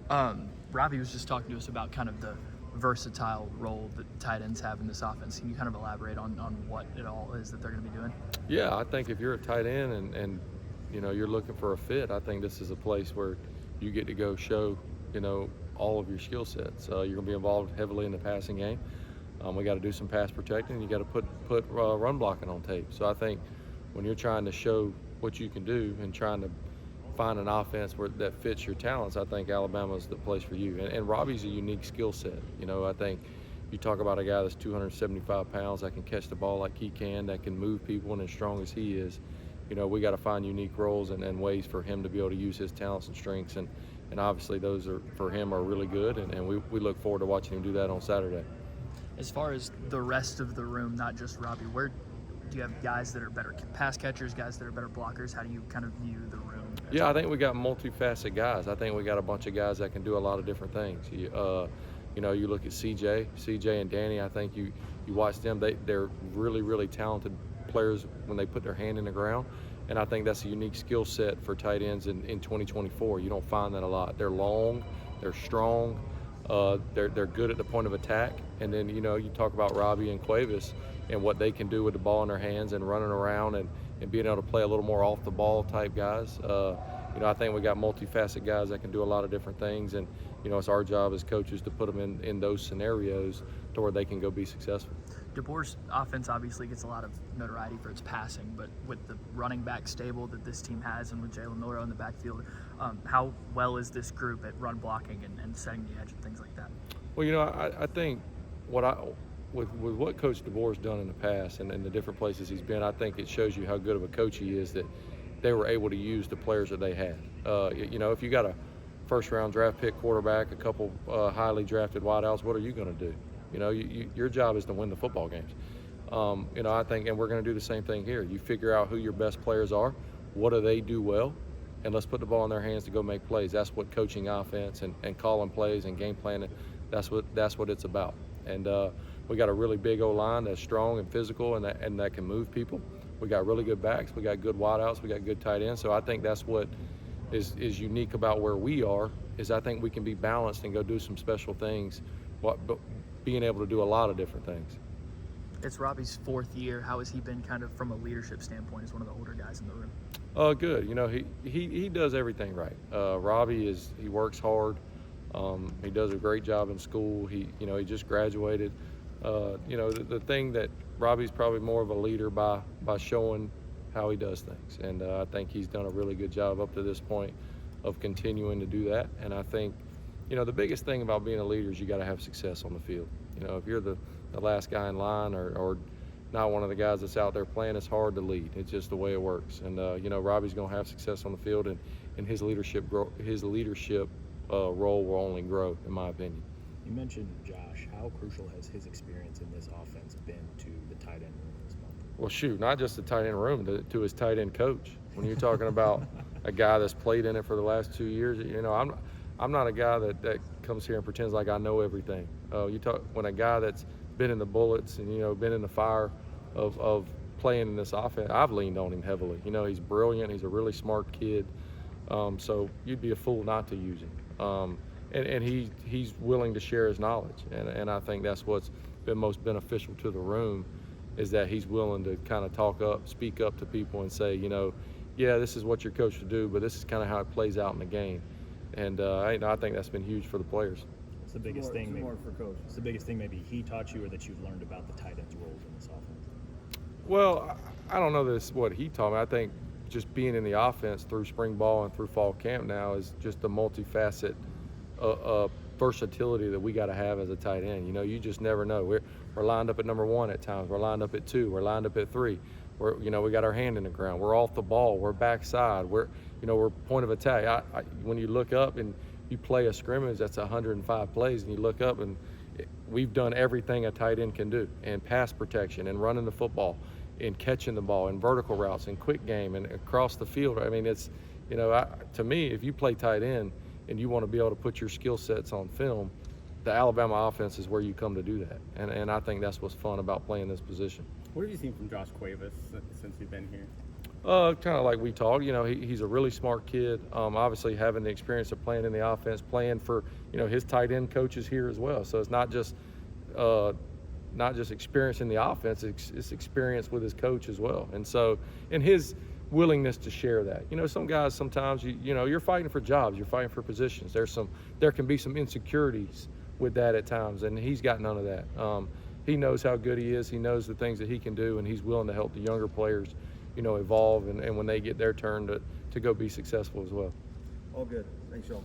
Robbie was just talking to us about kind of the versatile role that tight ends have in this offense. Can you kind of elaborate on what it all is that they're going to be doing? Yeah, I think if you're a tight end and you're looking for a fit, I think this is a place where you get to go show all of your skill sets. You're going to be involved heavily in the passing game. We got to do some pass protecting. You got to put run blocking on tape. So I think when you're trying to show what you can do and trying to find an offense that fits your talents, I think Alabama's the place for you. And Robbie's a unique skill set. I think you talk about a guy that's 275 pounds that can catch the ball like he can, that can move people, and as strong as he is, we got to find unique roles and ways for him to be able to use his talents and strengths. And obviously those for him are really good, and we look forward to watching him do that on Saturday. As far as the rest of the room, not just Robbie, where do you have guys that are better pass catchers, guys that are better blockers? How do you kind of view the room? Yeah, I think we got multifaceted guys. I think we got a bunch of guys that can do a lot of different things. You look at CJ and Danny. I think you watch them. They're really, really talented players when they put their hand in the ground. And I think that's a unique skill set for tight ends in 2024. You don't find that a lot. They're long, they're strong, they're good at the point of attack. And then, you talk about Robbie and Cuevas and what they can do with the ball in their hands and running around and being able to play a little more off the ball type guys. I think we got multifaceted guys that can do a lot of different things. And, it's our job as coaches to put them in those scenarios to where they can go be successful. DeBoer's offense obviously gets a lot of notoriety for its passing, but with the running back stable that this team has and with Jalen Milroe in the backfield, how well is this group at run blocking and setting the edge and things like that? Well, I think with what Coach DeBoer's done in the past and the different places he's been, I think it shows you how good of a coach he is that they were able to use the players that they had. If you got a first-round draft pick quarterback, a couple highly drafted wideouts, what are you going to do? Your job is to win the football games. I think, and we're going to do the same thing here. You figure out who your best players are, what do they do well, and let's put the ball in their hands to go make plays. That's what coaching offense and calling plays and game planning, that's what it's about. And we got a really big O-line that's strong and physical and that can move people. We got really good backs. We got good wideouts. We got good tight ends. So I think that's what is unique about where we are, is I think we can be balanced and go do some special things, but being able to do a lot of different things. It's Robbie's fourth year. How has he been kind of from a leadership standpoint as one of the older guys in the room? Good. He does everything right. Robbie he works hard. He does a great job in school. He just graduated. The thing that Robbie's probably more of a leader by showing how he does things. And I think he's done a really good job up to this point of continuing to do that. And I think, the biggest thing about being a leader is you got to have success on the field. If you're the last guy in line or not one of the guys that's out there playing, it's hard to lead. It's just the way it works. And, Robbie's going to have success on the field, and his leadership role will only grow, in my opinion. You mentioned Josh. How crucial has his experience in this offense been to the tight end room this month? Well, shoot, not just the tight end room, to his tight end coach. When you're talking about a guy that's played in it for the last 2 years, I'm not a guy that comes here and pretends like I know everything. When a guy that's been in the bullets and been in the fire of playing in this offense, I've leaned on him heavily. He's brilliant. He's a really smart kid. So you'd be a fool not to use him. And he's willing to share his knowledge, and I think that's what's been most beneficial to the room, is that he's willing to kind of speak up to people and say, yeah, this is what you're coached to do, but this is kind of how it plays out in the game. And I think that's been huge for the players. What's the biggest thing? More for coach. What's the biggest thing maybe he taught you or that you've learned about the tight end's roles in this offense? Well, I don't know that it's what he taught me. I think just being in the offense through spring ball and through fall camp now is just the multifaceted versatility that we got to have as a tight end. You just never know. We're lined up at number 1 at times. We're lined up at 2. We're lined up at 3. We got our hand in the ground. We're off the ball. We're backside. We're point of attack. When you look up and you play a scrimmage that's 105 plays, and you look up and we've done everything a tight end can do, and pass protection and running the football and catching the ball and vertical routes and quick game and across the field. I mean, it's, to me, if you play tight end and you want to be able to put your skill sets on film, the Alabama offense is where you come to do that. And I think that's what's fun about playing this position. What have you seen from Josh Cuevas since you've been here? Kind of like we talked, he's a really smart kid. Obviously having the experience of playing in the offense, playing for, his tight end coaches here as well. So it's not just experience in the offense, it's experience with his coach as well. And so, and his willingness to share that. Some guys, sometimes you're fighting for jobs, you're fighting for positions. There can be some insecurities with that at times, and he's got none of that. He knows how good he is. He knows the things that he can do, and he's willing to help the younger players, evolve and when they get their turn to go be successful as well. All good. Thanks, y'all.